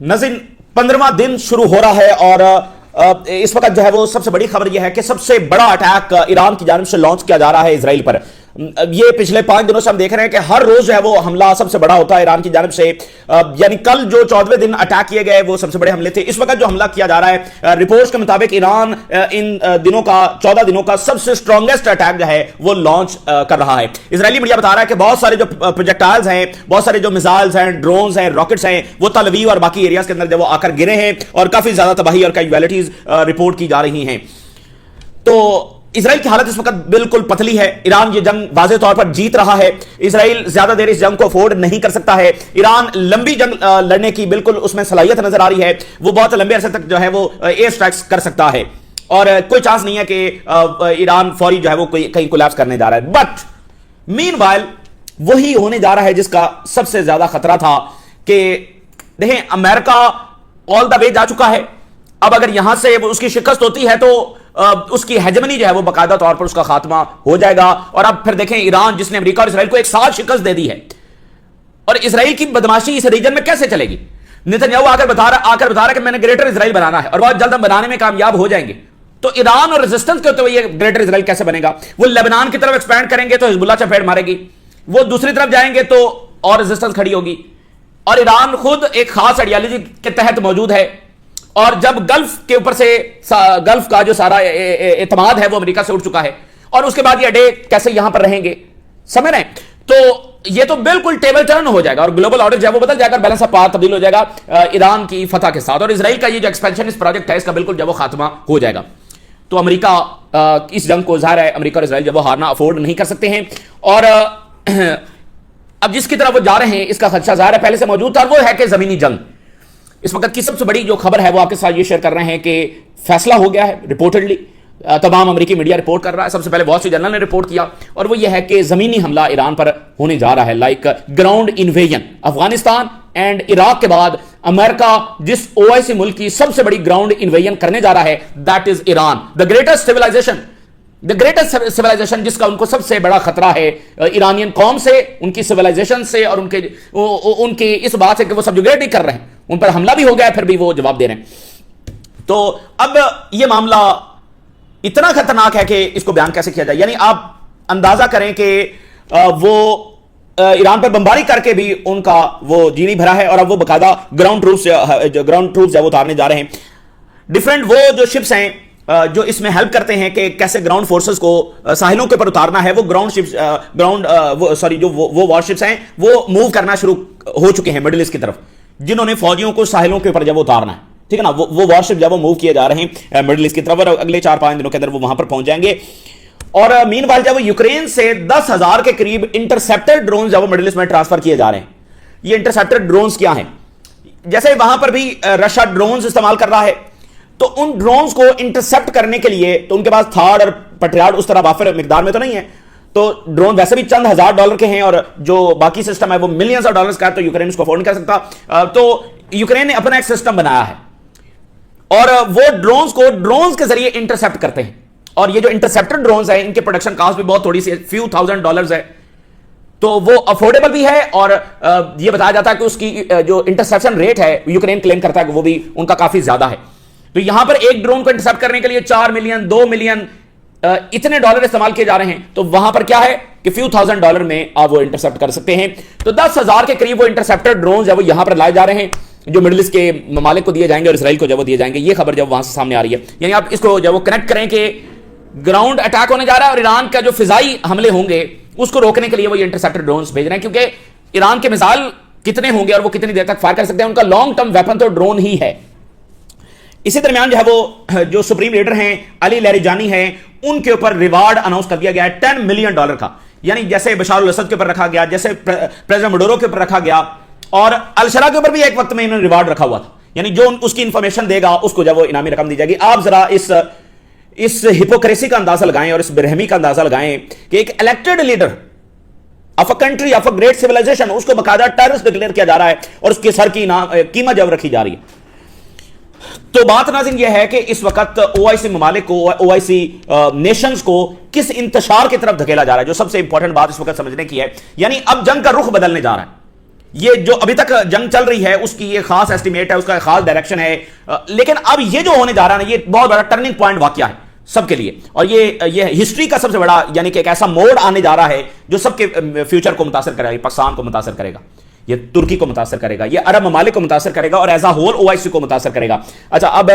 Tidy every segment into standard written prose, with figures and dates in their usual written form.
नाज़रीन, 15वां दिन शुरू हो रहा है और इस वक्त जो है वो सबसे बड़ी खबर यह है कि सबसे बड़ा अटैक ईरान की जानिब से लॉन्च किया जा रहा है इजराइल पर। ये पिछले 5 दिनों से हम देख रहे हैं कि हर रोज जो है वो हमला सबसे बड़ा होता है ईरान की जानिब से। यानी कल जो 14वें दिन अटैक किए गए वो सबसे बड़े हमले थे। इस वक्त जो हमला किया जा रहा है, रिपोर्ट्स के मुताबिक ईरान इन दिनों का 14 दिनों का सबसे स्ट्रॉन्गेस्ट अटैक जो है वो लॉन्च कर रहा है। इजरायली मीडिया बता रहा है कि बहुत सारे जो प्रोजेक्टाइल्स हैं, बहुत सारे जो मिसाइल्स हैं, ड्रोन्स हैं, रॉकेट्स हैं, वो तल अवीव और बाकी एरियाज के अंदर जो वो आकर गिरे हैं और काफी ज्यादा तबाही और कैजुअलिटीज रिपोर्ट की जा रही हैं। तो इजराइल की हालत इस वक्त बिल्कुल पतली है। ईरान ये जंग वाज़ेह तौर पर जीत रहा है। इजराइल ज्यादा देर इस जंग को अफोर्ड नहीं कर सकता है। ईरान लंबी जंग लड़ने की बिल्कुल उसमें सलाहियत नजर आ रही है। वो बहुत लंबे अरसे तक जो है वो एयर स्ट्राइक्स कर सकता है और कोई चांस नहीं है कि ईरान फौरी जो है वो कहीं कोलैप्स करने जा रहा है। बट मीनवाइल वही होने जा रहा है जिसका सबसे ज्यादा खतरा था कि देखें, अमेरिका ऑल द वे जा चुका है। अब अगर यहां से उसकी शिकस्त होती है तो उसकी हेजमनी जो है वो बाकायदा तौर पर उसका खात्मा हो जाएगा। और अब फिर देखें, ईरान जिसने अमेरिका और इसराइल को एक साथ शिकस्त दे दी है और इसराइल की बदमाशी इस रीजन में कैसे चलेगी। नेतन्याहू आकर बता रहा है कि मैंने ग्रेटर इसराइल बनाना है और बहुत जल्द हम बनाने में कामयाब हो जाएंगे। तो ईरान और रेजिस्टेंस के होते हुए ये ग्रेटर इसराइल कैसे बनेगा। वो लेबनान की तरफ एक्सपैंड करेंगे तो हिजबुल्लाह चपेट मारेगी, वो दूसरी तरफ जाएंगे तो और रेजिस्टेंस खड़ी होगी। और ईरान खुद एक खास आइडियोलॉजी के तहत मौजूद है और जब गल्फ के ऊपर से गल्फ का जो सारा एतमाद है वो अमेरिका से उठ चुका है और उसके बाद ये अड्डे कैसे यहां पर रहेंगे, समझ रहे हैं। तो ये तो बिल्कुल टेबल टर्न हो जाएगा और ग्लोबल ऑर्डर जो है वो बदल जाएगा, बैलेंस ऑफ पावर तब्दील हो जाएगा ईरान की फतह के साथ। और इसराइल का ये जो एक्सपेंशन इस प्रोजेक्ट है इसका बिल्कुल जब वो खात्मा हो जाएगा। तो अमेरिका इस जंग को ज़ाहिर है अमेरिका और इसराइल जब वो हारना अफोर्ड नहीं कर सकते हैं। और अब जिसकी तरफ वो जा रहे हैं इसका खदशा ज़ाहिर है पहले से मौजूद था, वो है कि जमीनी जंग। इस वक्त की सबसे बड़ी जो खबर है वो आपके साथ ये शेयर कर रहे हैं कि फैसला हो गया है। रिपोर्टेडली तमाम अमेरिकी मीडिया रिपोर्ट कर रहा है, सबसे पहले वॉल स्ट्रीट जर्नल ने रिपोर्ट किया और वो ये है कि जमीनी हमला ईरान पर होने जा रहा है, like ground invasion. Afghanistan and Iraq के बाद अमेरिका जिस ओआईसी मुल्क की सबसे बड़ी ग्राउंड इन्वेजन करने जा रहा है that is Iran. The greatest civilisation जिसका उनको सबसे बड़ा खतरा है ईरानियन कौम से, उनकी सिविलाइजेशन से और उनके इस बात से कि वो सब्जुगेट नहीं कर रहे हैं। उन पर हमला भी हो गया फिर भी वो जवाब दे रहे हैं। तो अब ये मामला इतना खतरनाक है कि इसको बयान कैसे किया जाए। यानी आप अंदाजा करें कि वो ईरान पर बमबारी करके भी उनका वो जी नहीं भरा है और अब वो बकायदा ग्राउंड ट्रूप्स वो उतारने जा रहे हैं। डिफरेंट वो जो शिप्स हैं जो इसमें हेल्प करते हैं कि कैसे ग्राउंड फोर्सेस को साहिलों के ऊपर उतारना है, वो वो वॉरशिप्स हैं वो मूव करना शुरू हो चुके हैं मिडिल ईस्ट की तरफ, जिन्होंने फौजियों को साहिलों के ऊपर जब उतारना है, ठीक है ना। वो वॉरशिप जब वो मूव किए जा रहे हैं मिडिल ईस्ट की तरफ और अगले 4-5 दिनों के अंदर वो वहां पर पहुंच जाएंगे। और मीनवाइल जब यूक्रेन से 10,000 के करीब इंटरसेप्टर ड्रोन जब मिडिल ईस्ट में ट्रांसफर किए जा रहे हैं। ये इंटरसेप्टर ड्रोन्स क्या हैं? जैसे वहां पर भी रशिया ड्रोन्स इस्तेमाल कर रहा है, तो उन ड्रोन्स को इंटरसेप्ट करने के लिए तो उनके पास थार्ड और पट्रियार्ड उस तरह वाफिर मिकदार में तो नहीं है। तो ड्रोन वैसे भी चंद $1,000 के हैं और जो बाकी सिस्टम है वो मिलियंस ऑफ डॉलर्स का है, तो यूक्रेन उसको अफोर्ड नहीं कर सकता। तो यूक्रेन ने अपना एक सिस्टम बनाया है और वो ड्रोन्स को ड्रोन्स के जरिए इंटरसेप्ट करते हैं। और ये जो इंटरसेप्टर ड्रोन्स है इनके प्रोडक्शन कॉस्ट भी बहुत थोड़ी सी, few $1,000 है, तो वो अफोर्डेबल भी है। और ये बताया जाता है कि उसकी जो इंटरसेप्शन रेट है यूक्रेन क्लेम करता है कि वो भी उनका काफी ज्यादा है। तो यहां पर एक ड्रोन को इंटरसेप्ट करने के लिए 4 मिलियन 2 मिलियन इतने डॉलर इस्तेमाल किए जा रहे हैं। तो वहां पर क्या है कि few $1,000 में आप वो इंटरसेप्ट कर सकते हैं। तो 10,000 के करीब वो इंटरसेप्टर ड्रोन जब वो यहां पर लाए जा रहे हैं जो मिडिल ईस्ट के ममालिक को दिए जाएंगे और इसराइल को जब वो दिए जाएंगे। ये खबर जब वहां से सामने आ रही है, यानी आप इसको जब वो कनेक्ट करें कि ग्राउंड अटैक होने जा रहा है और ईरान का जो फिजाई हमले होंगे उसको रोकने के लिए वो ये इंटरसेप्टर ड्रोन भेज रहे हैं, क्योंकि ईरान के मिसाइल कितने होंगे और वो कितनी देर तक फायर कर सकते हैं, उनका लॉन्ग टर्म वेपन तो ड्रोन ही है। इसी दरमियान जो है वो जो सुप्रीम लीडर हैं अली लैरिजानी हैं, उनके ऊपर रिवार्ड अनाउंस कर दिया गया है $10 मिलियन का। यानी जैसे बशार अल असद के ऊपर रखा गया, जैसे प्रेसिडेंट मडूरो के ऊपर रखा गया और अल-शरा के ऊपर भी एक वक्त में इन्होंने रिवार्ड रखा हुआ था। यानी जो उसकी इंफॉर्मेशन देगा उसको जब वो इनामी रकम दी जाएगी। आप जरा इस हिपोक्रेसी का अंदाजा लगाएं और इस बेरहमी का अंदाजा लगाएं कि एक elected leader of a country of a great civilisation उसको बकायदा टेररिस्ट डिक्लेयर किया जा रहा है और उसके सर की कीमत जब रखी जा रही है। तो बात नाज़रीन यह है कि इस वक्त ओआईसी ममालिक को, ओआईसी नेशंस को किस इंतशार की तरफ धकेला जा रहा है, जो सबसे इंपॉर्टेंट बात इस वक्त समझने की है। यानी अब जंग का रुख बदलने जा रहा है। ये जो अभी तक जंग चल रही है उसकी ये खास एस्टिमेट है, उसका खास डायरेक्शन है। लेकिन अब ये जो होने जा रहा है ना, ये बहुत बड़ा टर्निंग पॉइंट वाकया है सबके लिए, और ये हिस्ट्री का सबसे बड़ा यानी कि एक ऐसा मोड़ आने जा रहा है जो सबके फ्यूचर को मुतासर करेगा। पाकिस्तान को मुतासर करेगा, ये तुर्की को मुतासर करेगा, ये अरब ममालिक को मुतासर करेगा, और एज अ होल ओआईसी को मुतासर करेगा। अच्छा, अब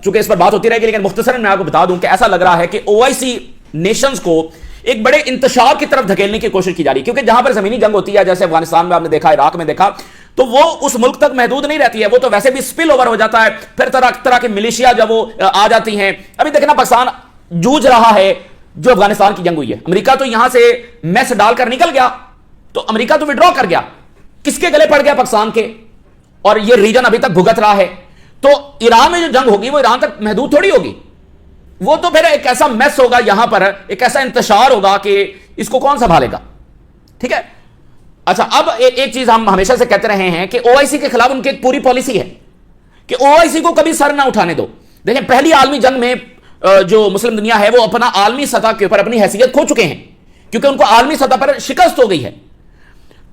चूंकि इस पर बात होती रहेगी, लेकिन मुख्तसरन मैं आपको बता दूं कि ऐसा लग रहा है कि ओआईसी नेशंस को एक बड़े इंतशार की तरफ धकेलने की कोशिश की जा रही है, क्योंकि जहां पर जमीनी जंग होती है, जैसे अफगानिस्तान में आपने देखा, इराक में देखा, तो वो उस मुल्क तक महदूद नहीं रहती है, वो तो वैसे भी स्पिल ओवर हो जाता है, फिर तरह तरह की मिलिशिया जब वो आ जाती हैं। अभी देखना, पाकिस्तान जूझ रहा है जो अफगानिस्तान की जंग हुई है। अमेरिका तो यहां से मैस डालकर निकल गया, तो अमेरिका तो विड्रॉ कर गया, किसके गले पड़ गया? पाकिस्तान के, और ये रीजन अभी तक भुगत रहा है। तो ईरान में जो जंग होगी वो ईरान तक महदूद थोड़ी होगी, वो तो फिर एक ऐसा मैस होगा, यहां पर एक ऐसा इंतशार होगा कि इसको कौन संभालेगा। ठीक है। अच्छा, अब एक चीज हम हमेशा से कहते रहे हैं कि ओआईसी के खिलाफ उनकी एक पूरी पॉलिसी है कि ओआईसी को कभी सर ना उठाने दो। देखें, पहली आलमी जंग में जो मुस्लिम दुनिया है वो अपना आलमी सतह के ऊपर अपनी हैसियत खो चुके हैं, क्योंकि उनको आलमी सतह पर शिकस्त हो गई है।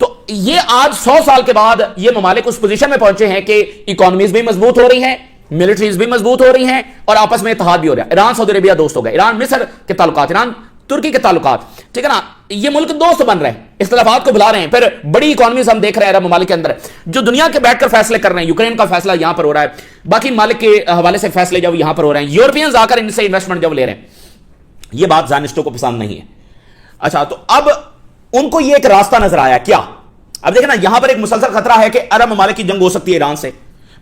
तो ये आज 100 साल के बाद ये ममालिक उस पोजीशन में पहुंचे हैं कि इकोनॉमीज भी मजबूत हो रही हैं, मिलिट्रीज भी मजबूत हो रही हैं, और आपस में इत्तेहाद भी हो रहा है। ईरान सऊदी अरेबिया दोस्त हो गए, ईरान मिस्र के ताल्लुकात, ईरान तुर्की के ताल्लुकात, ठीक है ना। ये मुल्क दोस्त बन रहे हैं, इख्तिलाफात को भुला रहे हैं। फिर बड़ी इकोनॉमीज हम देख रहे हैं अरब ममालिक के अंदर जो दुनिया के बैठकर फैसले कर रहे हैं। यूक्रेन का फैसला यहां पर हो रहा है, बाकी ममालिक के हवाले से फैसले जब यहां पर हो रहे हैं, यूरोपियंस आकर इनसे इन्वेस्टमेंट जब ले रहे हैं, ये बात ज़ायनिस्टों को पसंद नहीं है। अच्छा, तो अब उनको ये एक रास्ता नजर आया क्या? अब देखना, यहां पर एक मुसलसल खतरा है कि अरब ममालिक की जंग हो सकती है ईरान से।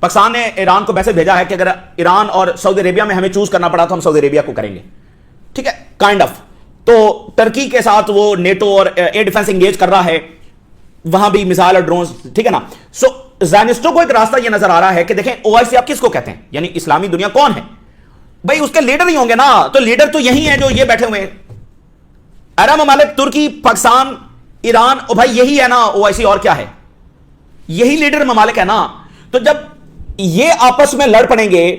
पाकिस्तान ने ईरान को मैसेज भेजा है कि अगर ईरान और सऊदी अरेबिया में हमें चूज करना पड़ा तो हम सऊदी अरेबिया को करेंगे। ठीक है, काइंड ऑफ। तो टर्की के साथ वो नेटो और एयर डिफेंस इंगेज कर रहा है, वहां भी मिसाइल और ड्रोन, ठीक है ना। सो ज़ायनिस्टों को एक रास्ता यह नजर आ रहा है कि देखें, ओआईसी आप किसको कहते हैं, यानी इस्लामी दुनिया कौन है? भाई उसके लीडर ही होंगे ना, तो लीडर तो यही है जो ये बैठे हुए हैं, अरब ममालिक, तुर्की, पाकिस्तान, ईरान, और भाई यही है ना ओआईसी, और क्या है? यही लीडर ममालिक है ना। तो जब ये आपस में लड़ पड़ेंगे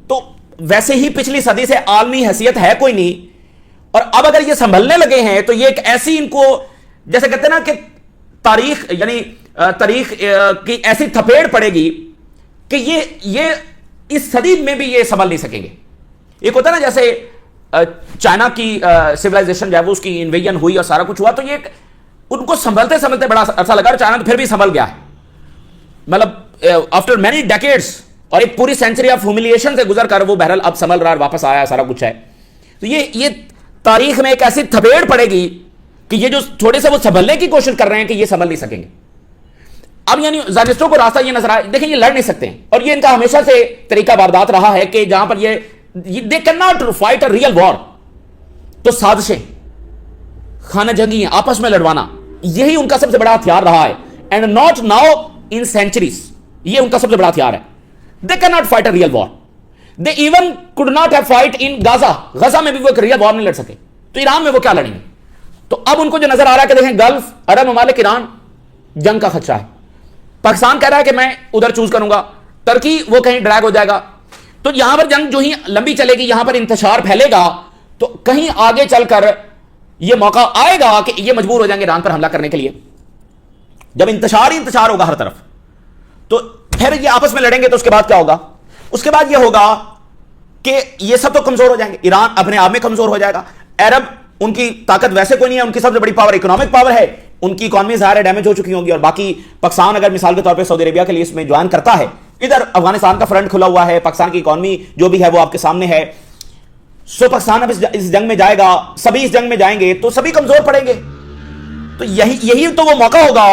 तो वैसे ही पिछली सदी से आलमी हैसियत है कोई नहीं, और अब अगर ये संभलने लगे हैं तो ये एक ऐसी, इनको जैसे कहते हैं ना कि तारीख, यानी तारीख की ऐसी थपेड़ पड़ेगी कि ये इस सदी में भी ये संभल नहीं सकेंगे। एक होता है ना, जैसे चाइना की सिविलाइजेशन जब उसकी इन्वेजन हुई और सारा कुछ हुआ, तो ये उनको संभलते संभलते बड़ा अच्छा लगा, और चाइना तो फिर भी संभल गया है, मतलब आफ्टर मेनी डेकेड्स, और एक पूरी सेंचुरी ऑफ ह्यूमिलिएशन से गुजर कर वो बहरहाल अब संभल रहा है, वापस आया, सारा कुछ है। तो ये तारीख में एक ऐसी थपेड़ पड़ेगी कि ये जो थोड़े से वो संभलने की कोशिश कर रहे हैं कि ये संभल नहीं सकेंगे। अब यानी ज़ायनिस्टों को रास्ता ये नजर आया, देखिए ये लड़ नहीं सकते हैं, और ये इनका हमेशा से तरीका वारदात रहा है कि जहां पर ये दे can not fight a real war, तो साजिशें, खाना जंगी, आपस में लड़वाना, यही उनका सबसे बड़ा हथियार रहा है। And not now in centuries, ये उनका सबसे बड़ा हथियार है। They can not fight a real war, they even could not have fight in Gaza, Gaza में भी वो एक रियल वॉर नहीं लड़ सके, तो ईरान में वो क्या लड़ेंगे? तो अब उनको जो नजर आ रहा है कि देखें, गल्फ, अरब ममालिक, ईरान, जंग का खतरा है। पाकिस्तान कह रहा है कि मैं उधर चूज करूंगा, टर्की वो कहीं ड्रैग हो जाएगा, तो यहां पर जंग जो ही लंबी चलेगी, यहां पर इंतशार फैलेगा, तो कहीं आगे चलकर यह मौका आएगा कि ये मजबूर हो जाएंगे ईरान पर हमला करने के लिए। जब इंतशार ही इंतशार होगा हर तरफ, तो फिर ये आपस में लड़ेंगे, तो उसके बाद क्या होगा? उसके बाद यह होगा कि ये सब तो कमजोर हो जाएंगे, ईरान अपने आप में कमजोर हो जाएगा, अरब, उनकी ताकत वैसे कोई नहीं है, उनकी सबसे बड़ी पावर इकोनॉमिक पावर है, उनकी इकोनॉमी ज़ाहिर डैमेज हो चुकी होंगी, और बाकी पाकिस्तान अगर मिसाल के तौर पे सऊदी अरेबिया के लिए इसमें ज्वाइन करता है, इधर अफगानिस्तान का फ्रंट खुला हुआ है, पाकिस्तान की इकोनॉमी जो भी है वो आपके सामने है। सो पाकिस्तान अब इस जंग में जाएगा, सभी इस जंग में जाएंगे, तो सभी कमजोर पड़ेंगे। तो यही तो वो मौका होगा।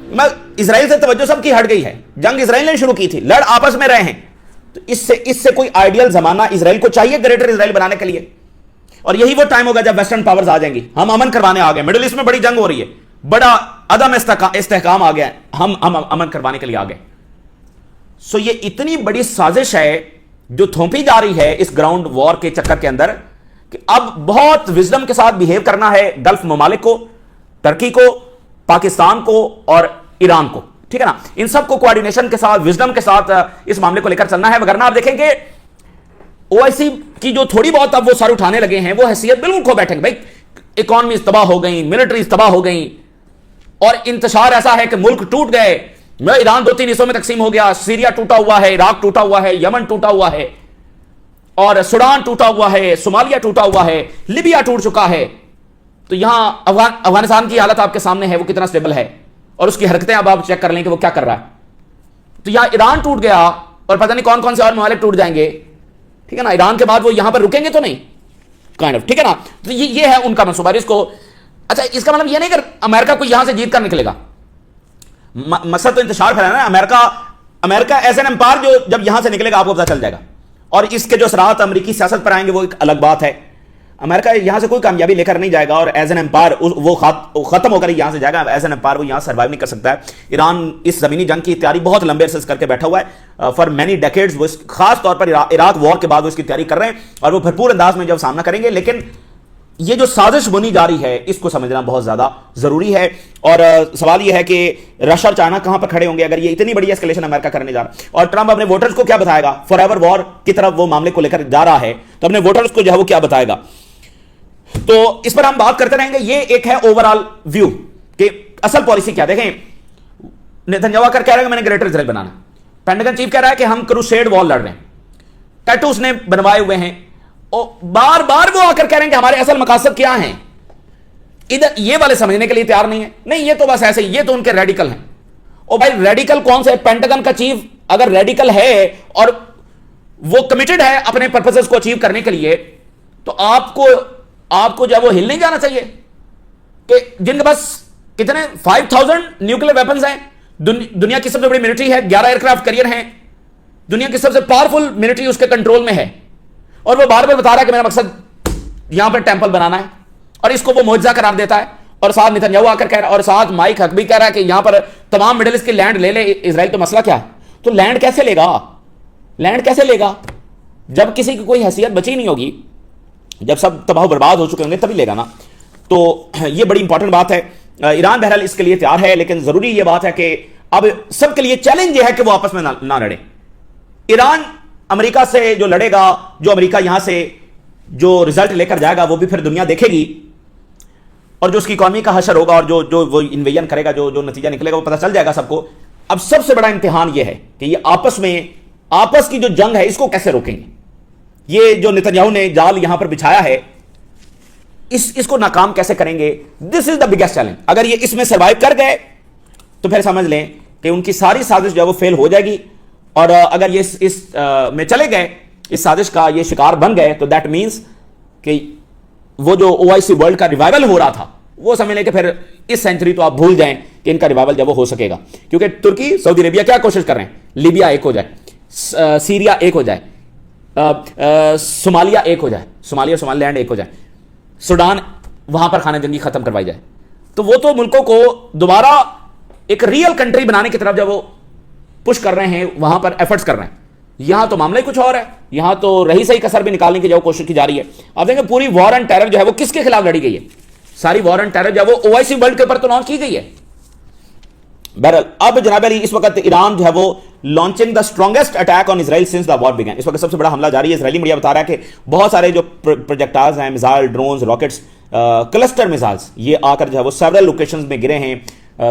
मैं इजराइल से तवज्जो सबकी हट गई है, जंग इजराइल ने शुरू की थी, लड़ आपस में रहे हैं, तो इससे कोई आइडियल जमाना इजराइल को चाहिए ग्रेटर इजराइल बनाने के लिए, और यही वो टाइम होगा जब वेस्टर्न पावर्स आ जाएंगी। हम अमन करवाने आ गए, मिडिल ईस्ट में बड़ी जंग हो रही है, बड़ा अदम इस्तेहकाम आ गया, हम अमन करवाने के लिए आ गए। सो ये इतनी बड़ी साजिश है जो थोपी जा रही है इस ग्राउंड वॉर के चक्कर के अंदर, कि अब बहुत विजडम के साथ बिहेव करना है गल्फ ममालिक को, टर्की को, पाकिस्तान को और ईरान को, ठीक है ना। इन सबको कोऑर्डिनेशन के साथ, विजडम के साथ इस मामले को लेकर चलना है, वगरना आप देखेंगे ओआईसी की जो थोड़ी बहुत अब वो सर उठाने लगे हैं, वो हैसियत बिल्कुल खो बैठेंगे। भाई इकोनॉमी तबाह हो गई, मिलिट्री तबाह हो गई, और इंतशार ऐसा है कि मुल्क टूट गए, ईरान 2-3 हिस्सों में तकसीम हो गया, सीरिया टूटा हुआ है, इराक टूटा हुआ है, यमन टूटा हुआ है, और सूडान टूटा हुआ है, सोमालिया टूटा हुआ है, लीबिया टूट चुका है। तो यहां अफगानिस्तान की हालत आपके सामने है, वो कितना स्टेबल है, और उसकी हरकतें अब आप चेक कर लें कि वो क्या कर रहा है। तो यहां ईरान टूट गया और पता नहीं कौन कौन से और ममालिक टूट जाएंगे, ठीक है ना। ईरान के बाद वो यहां पर रुकेंगे तो नहीं, काइंड ऑफ, ठीक है ना। तो ये है उनका मंसूबा इसको। अच्छा, इसका मतलब ये नहीं कि अमेरिका को यहां से जीत कर निकलेगा, मकसद तो इंतशार फैलाना है। अमेरिका एज एन एम्पायर जो जब यहां से निकलेगा आपको पता चल जाएगा, और इसके जो असरात अमेरिकी सियासत पर आएंगे वो एक अलग बात है। अमेरिका यहां से कोई कामयाबी लेकर नहीं जाएगा, और एज एन एम्पायर वो खत्म होकर यहां से जाएगा। एज एन एम्पायर वो यहां सर्वाइव नहीं कर सकता है। ईरान इस जमीनी जंग की तैयारी बहुत लंबे अरसे से करके बैठा हुआ है, फॉर मेनी डेकेड्स। वो खास तौर पर इराक वॉर के बाद वो इसकी तैयारी कर रहे हैं, और वो भरपूर अंदाज में जब सामना करेंगे। लेकिन ये जो साजिश बुनी जा रही है इसको समझना बहुत ज्यादा जरूरी है। और सवाल यह है कि रशिया और चाइना कहां पर खड़े होंगे अगर ये इतनी बड़ी एस्केलेशन अमेरिका करने जा रहा है। और ट्रंप अपने वोटर्स को क्या बताएगा, फॉरएवर वॉर की तरफ वो मामले को लेकर जा रहा है, तो अपने वोटर्स को जो है वो क्या बताएगा। तो इस पर हम बात करते रहेंगे। ये एक है ओवरऑल व्यू कि असल पॉलिसी क्या। देखें, नेतन्याहू आकर कह रहा है कि मैंने ग्रेटर इजराइल बनाना, पेंटागन चीफ कह रहा है कि हम क्रूसेड वॉर लड़ रहे हैं, टैटू उसने बनवाए हुए हैं, और बार बार वो आकर कह रहे हैं कि हमारे असल मकासद क्या हैं। इधर ये वाले समझने के लिए तैयार नहीं है, नहीं ये तो बस ऐसे, ये तो उनके रेडिकल हैं। और भाई रेडिकल कौन से? पेंटागन का चीफ अगर रेडिकल है और वो कमिटेड है अपने पर्पसेस को अचीव करने के लिए, तो आपको जब वो हिल नहीं जाना चाहिए कि जिनके पास कितने 5000 न्यूक्लियर वेपन्स हैं, दुनिया की सबसे बड़ी मिलिट्री है, 11 एयरक्राफ्ट कैरियर हैं, दुनिया की सबसे पावरफुल मिलिट्री उसके कंट्रोल में है, और वो बार बार बता रहा है कि मेरा मकसद यहां पर टेंपल बनाना है, और इसको वो मुआवजा करार देता है। और साथ नेतन्याहू आकर कह रहा है, और साथ माइक हक भी कह रहा है कि यहां पर तमाम मिडिल ईस्ट की लैंड ले ले इजराइल। तो मसला क्या है? तो लैंड कैसे लेगा? लैंड कैसे लेगा जब किसी की कोई हैसियत बची नहीं होगी, जब सब तबाह बर्बाद हो चुके होंगे तभी लेगा ना। तो ये बड़ी इंपॉर्टेंट बात है। ईरान बहरहाल इसके लिए तैयार है, लेकिन जरूरी यह बात है कि अब सबके लिए चैलेंज यह है कि वो आपस में ना लड़े। ईरान अमेरिका से जो लड़ेगा, जो अमेरिका यहां से जो रिजल्ट लेकर जाएगा वो भी फिर दुनिया देखेगी, और जो उसकी इकॉनमी का हशर होगा और जो वो इन्वेजन करेगा, जो नतीजा निकलेगा वो पता चल जाएगा सबको। अब सबसे बड़ा इम्तिहान ये है कि ये आपस की जो जंग है इसको कैसे रोकेंगे। ये जो नेतन्याहू ने जाल यहां पर बिछाया है इसको नाकाम कैसे करेंगे। This is the biggest challenge. अगर ये इसमें सर्वाइव कर गए तो फिर समझ लें कि उनकी सारी साजिश जो है वो फेल हो जाएगी, और अगर ये इस में चले गए, इस साजिश का ये शिकार बन गए, तो दैट मीन्स कि वो जो ओआईसी वर्ल्ड का रिवाइवल हो रहा था वो समझ लें कि फिर इस सेंचुरी तो आप भूल जाएं कि इनका रिवाइवल जब वो हो सकेगा। क्योंकि तुर्की, सऊदी अरेबिया क्या कोशिश कर रहे हैं, लीबिया एक हो जाए, सीरिया एक हो जाए, सोमालिया एक हो जाए, सोमालिया सोमालिलैंड एक हो जाए, सूडान वहां पर खाना जंगी खत्म करवाई जाए। तो वो तो मुल्कों को दोबारा एक रियल कंट्री बनाने की तरफ जब वो पुश कर रहे हैं, वहां पर एफर्ट्स कर रहे हैं। यहां तो मामला ही कुछ और है, यहां तो रही सही कसर भी निकालने की जो कोशिश की जा रही है। आप देखें पूरी वॉर एंड टेरर जो है वो किसके खिलाफ लड़ी गई है, सारी वॉर एंड टेरर जो है वो ओआईसी वर्ल्ड के ऊपर तो लॉन्च की गई है। बहरहाल अब जनाब अली इस वक्त ईरान जो है वो launching the strongest attack on Israel since the war began. इस वक्त सबसे बड़ा हमला जारी है। इजरायली मीडिया बता रहा है कि बहुत सारे जो प्रोजेक्टाइल्स हैं, missile, drones, rockets, cluster missiles, ये आकर जो है वो सेवरल लोकेशंस में गिरे हैं,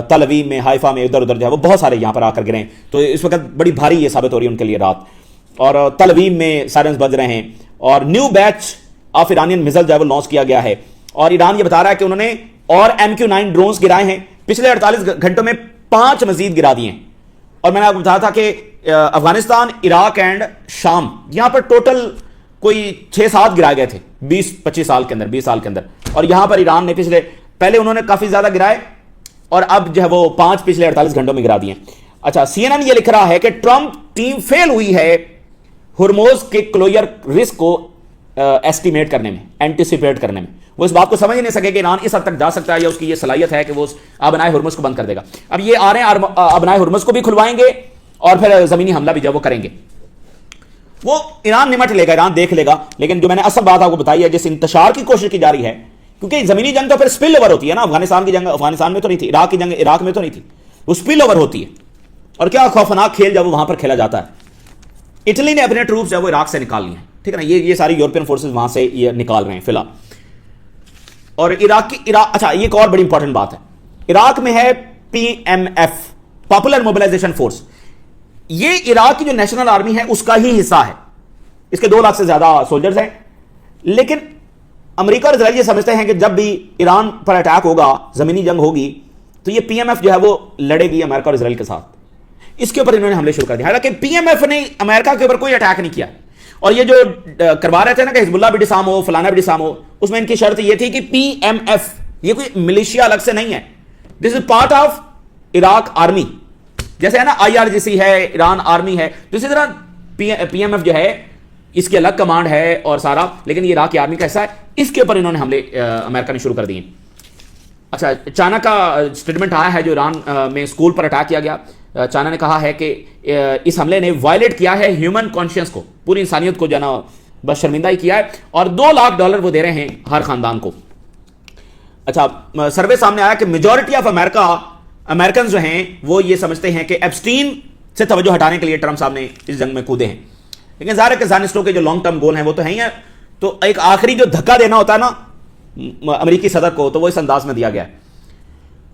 तल अवीव में, हाइफा में, इधर उधर जो है वो बहुत सारे यहां पर आकर गिरे हैं। तो इस वक्त बड़ी भारी ये साबित हो रही है उनके लिए रात। और तल अवीव में सायरन्स बज रहे हैं, और new batch of Iranian missile जो है वो लॉन्च किया गया है। और ईरान ये बता रहा है कि उन्होंने और MQ-9 ड्रोन्स गिराए हैं, पिछले 48 घंटों में 5 मजीद गिरा दिए। और मैंने आपको बताया था कि अफगानिस्तान, इराक एंड शाम, यहां पर टोटल कोई 6-7 गिराए गए थे 20-25 साल के अंदर, 20 साल के अंदर। और यहां पर ईरान ने पहले उन्होंने काफी ज्यादा गिराए, और अब जो है वो 5 पिछले 48 घंटों में गिरा दिए। अच्छा, CNN ये लिख रहा है कि ट्रंप टीम फेल हुई है हुर्मुज के क्लोजर रिस्क को एस्टिमेट करने में, एंटिसिपेट करने में। वो इस बात को समझ ही नहीं सके कि ईरान इस हद तक जा सकता है, या उसकी ये सलाहियत है कि वो आबनाए हुर्मुज को बंद कर देगा। अब ये आ रहे हैं, आबनाए हुर्मुज को भी खुलवाएंगे और फिर जमीनी हमला भी जब वो करेंगे, वो ईरान निमट लेगा, ईरान देख लेगा। लेकिन जो मैंने असल बात आपको बताई है, जिस इंतशार की कोशिश की जा रही है, क्योंकि जमीनी जंग तो फिर स्पिल ओवर होती है ना। अफगानिस्तान की जंग अफगानिस्तान में तो नहीं थी, इराक की जंग इराक में तो नहीं थी, वो स्पिल ओवर होती है। और क्या खौफनाक खेल जब वहां पर खेला जाता है। इटली ने अपने ट्रूप्स जब वो इराक से निकाल लिए हैं, ठीक है ना, ये सारी यूरोपियन फोर्सेस वहां से ये निकाल रहे हैं फिलहाल। और इराक अच्छा, ये एक और बड़ी इंपॉर्टेंट बात है, इराक में है पीएमएफ, पॉपुलर मोबिलाइजेशन फोर्स। ये इराक की जो नेशनल आर्मी है उसका ही हिस्सा है। इसके 2 लाख से ज्यादा सोल्जर्स हैं। लेकिन अमेरिका और इजराइल ये समझते हैं कि जब भी ईरान पर अटैक होगा, जमीनी जंग होगी, तो ये पीएमएफ जो है वो लड़ेगी अमेरिका और इजराइल के साथ। इसके ऊपर इन्होंने हमले शुरू कर दिए। हालांकि पीएमएफ ने अमेरिका के ऊपर कोई अटैक नहीं किया। और ये जो करवा रहे थे ना कि हिजबुल्लाह भी डिसाम हो, फलाना भी डिसाम हो, उसमें इनकी शर्त ये थी कि पीएमएफ ये कोई मिलिशिया अलग से नहीं है, this is part of Iraq army. जैसे है ना आईआरजीसी है, ईरान आर्मी है, तो इसी तरह पीएमएफ जो है इसकी अलग कमांड है और सारा, लेकिन ये इराक की आर्मी का हिस्सा है। इसके ऊपर इन्होंने हमले अमेरिका ने शुरू कर दिए। अच्छा, चाइना का स्टेटमेंट आया है जो ईरान में स्कूल पर अटैक किया गया। चाइना ने कहा है कि इस हमले ने वायलेट किया है ह्यूमन कॉन्शियस को, पूरी इंसानियत को जाना बस शर्मिंदा ही किया है, और $2 लाख वो दे रहे हैं हर खानदान को। अच्छा, सर्वे सामने आया कि मेजॉरिटी ऑफ अमेरिकन जो हैं वो ये समझते हैं कि एप्स्टीन से तवज्जो हटाने के लिए ट्रंप साहब ने इस जंग में कूदे हैं। लेकिन ज़ाहिर है कि ज़ायनिस्टों के जो लॉन्ग टर्म गोल हैं वो तो है ही है, तो एक आखिरी जो धक्का देना होता है ना अमेरिकी सदर को, तो वो इस अंदाज में दिया गया है।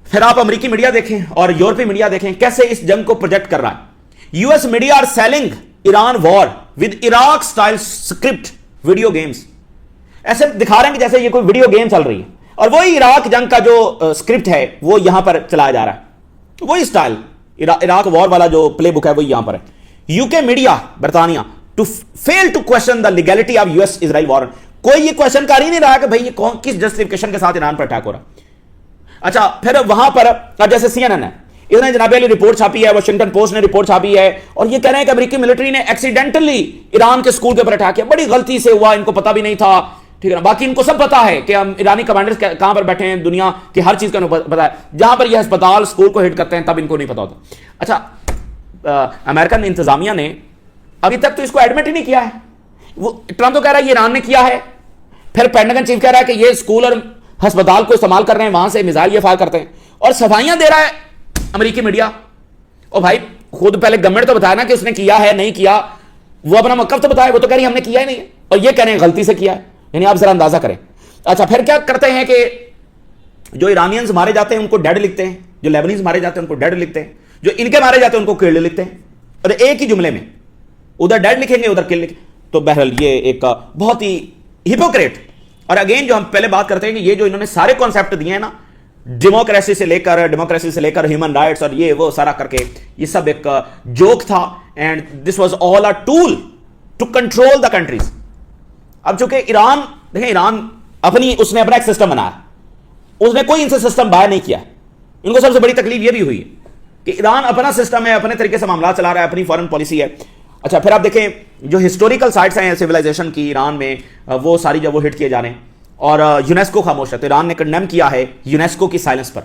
फिर आप अमेरिकी मीडिया देखें और यूरोपीय मीडिया देखें कैसे इस जंग को प्रोजेक्ट कर रहा है। US media are selling Iran war with Iraq style script video games. ऐसे दिखा रहे हैं कि जैसे ये कोई वीडियो गेम चल रही है, और वही इराक जंग का जो स्क्रिप्ट है वो यहां पर चलाया जा रहा है। वही स्टाइल इराक वॉर वाला जो प्ले बुक है वो यहां पर है। यूके मीडिया, बरतानिया, to fail to question the legality of US Israel war. कोई ये क्वेश्चन कर ही नहीं रहा कि भाई ये कौन किस जस्टिफिकेशन के साथ ईरान पर अटैक हो रहा है। अच्छा, फिर वहां पर जैसे सीएनएन है, इसने जनाबे वाली रिपोर्ट छापी है, वाशिंगटन पोस्ट ने रिपोर्ट छापी है, और ये कह रहे हैं कि अमेरिकी मिलिट्री ने एक्सीडेंटली ईरान के स्कूल के ऊपर अटैक किया, बड़ी गलती से हुआ, इनको पता भी नहीं था, ठीक है ना। बाकी इनको सब पता है कि हम ईरानी कमांडर्स कहां पर बैठे हैं, दुनिया की हर चीज का पता है। जहां पर यह अस्पताल स्कूल को हिट करते हैं तब इनको नहीं पता होता। अच्छा, अमेरिकन इंतजामिया ने अभी तक तो इसको एडमिट ही नहीं किया है। वो ट्रंप तो कह रहा है ये ईरान ने किया है, फिर पेंटागन चीफ कह रहा है कि ये स्कूल और अस्पताल को इस्तेमाल कर रहे हैं, वहां से मिसाइल ये फायर करते हैं, और सफाइयां दे रहा है अमेरिकी मीडिया। और भाई खुद पहले गवर्नमेंट तो बताया ना कि उसने किया है नहीं किया, वो अपना मौकफ तो बताया, वो तो कह रही हमने किया ही नहीं है, और ये कह रहे हैं गलती से किया है। यानी आप जरा अंदाजा करें। अच्छा, फिर क्या करते हैं कि जो ईरानियंस मारे जाते हैं उनको डेड लिखते हैं, जो लेबनीज मारे जाते हैं उनको डेड लिखते हैं, जो इनके मारे जाते हैं उनको किल्ड लिखते हैं, और एक ही जुमले में उधर डेड लिखेंगे उधर किल लिखेंगे। तो बहरहाल ये एक बहुत ही हिपोक्रेट, और अगेन जो हम पहले बात करते हैं कि ये जो इन्होंने सारे कॉन्सेप्ट दिए हैं ना, डेमोक्रेसी से लेकर ह्यूमन राइट्स और ये वो सारा करके, ये सब एक जोक था, and this was all a tool to control the countries. अब चूंकि ईरान देखें, ईरान उसने अपना एक सिस्टम बनाया, उसने कोई इनसे सिस्टम बाहर नहीं किया। इनको सबसे बड़ी तकलीफ यह भी हुई है कि ईरान अपना सिस्टम है, अपने तरीके से मामला चला रहा है, अपनी फॉरेन पॉलिसी है। अच्छा, फिर आप देखें जो हिस्टोरिकल साइट्स हैं सिविलाइजेशन की ईरान में, वो सारी जब वो हिट किए जा रहे हैं, और यूनेस्को खामोश है। तो ईरान ने कंडेम किया है यूनेस्को की साइलेंस पर।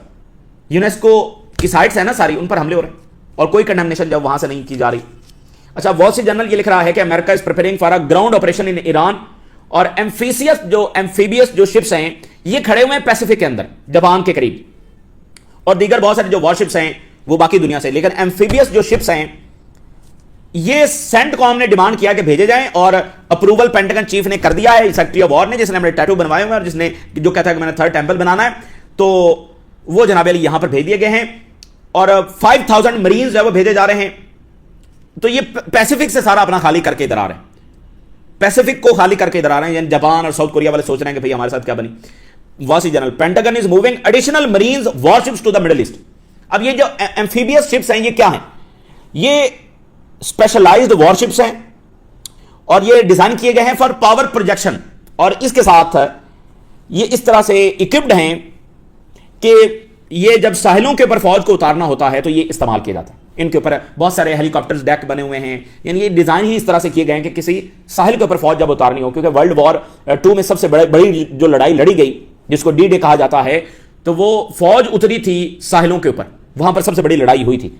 यूनेस्को की साइट्स है ना सारी, उन पर हमले हो रहे हैं, और कोई कंडेमनेशन जब वहां से नहीं की जा रही। अच्छा, वॉल स्ट्रीट जर्नल ये लिख रहा है कि America is preparing for a ground operation in Iran, और एम्फीबियस जो शिप्स हैं ये खड़े हुए हैं पैसिफिक के अंदर, जापान के करीब, और दीगर बहुत सारे जो वॉरशिप्स हैं वो बाकी दुनिया से। लेकिन एम्फीबियस जो शिप्स हैं ये सेंटकॉम ने डिमांड किया कि भेजे जाएं, और अप्रूवल पेंटागन चीफ ने कर दिया है, सेक्रेटरी ऑफ वॉर ने, जिसने अपने टैटू बनवाए हुए हैं, और जिसने जो कहता है कि मैंने थर्ड टेंपल बनाना है, तो वो जनाब अली यहां पर भेज दिए गए हैं, और 5000 मरीन्स जो है वो भेजे जा रहे हैं। तो ये पैसिफिक से सारा अपना खाली करके इधर आ रहे हैं, पैसिफिक को खाली करके इधर आ रहे हैं। यानी जापान और साउथ कोरिया वाले सोच रहे हैं कि भाई हमारे साथ क्या बनी। Wall Street Journal, Pentagon is moving additional marines warships to the Middle East. अब ये जो एम्फीबियस शिप्स हैं ये क्या हैं? ये स्पेशलाइज्ड वॉरशिप्स हैं, और ये डिजाइन किए गए हैं फॉर पावर प्रोजेक्शन, और इसके साथ ये इस तरह से इक्विप्ड हैं कि ये जब साहिलों के ऊपर फौज को उतारना होता है तो ये इस्तेमाल किया जाता है। इनके ऊपर बहुत सारे हेलीकॉप्टर्स डेक बने हुए हैं, यानी ये डिजाइन ही इस तरह से किए गए हैं कि किसी साहिल के ऊपर फौज जब उतारनी हो, क्योंकि वर्ल्ड वॉर 2 में सबसे बड़ी जो लड़ाई लड़ी गई जिसको डी डे कहा जाता है, तो वो फौज उतरी थी साहिलों के ऊपर, वहां पर सबसे बड़ी लड़ाई हुई थी।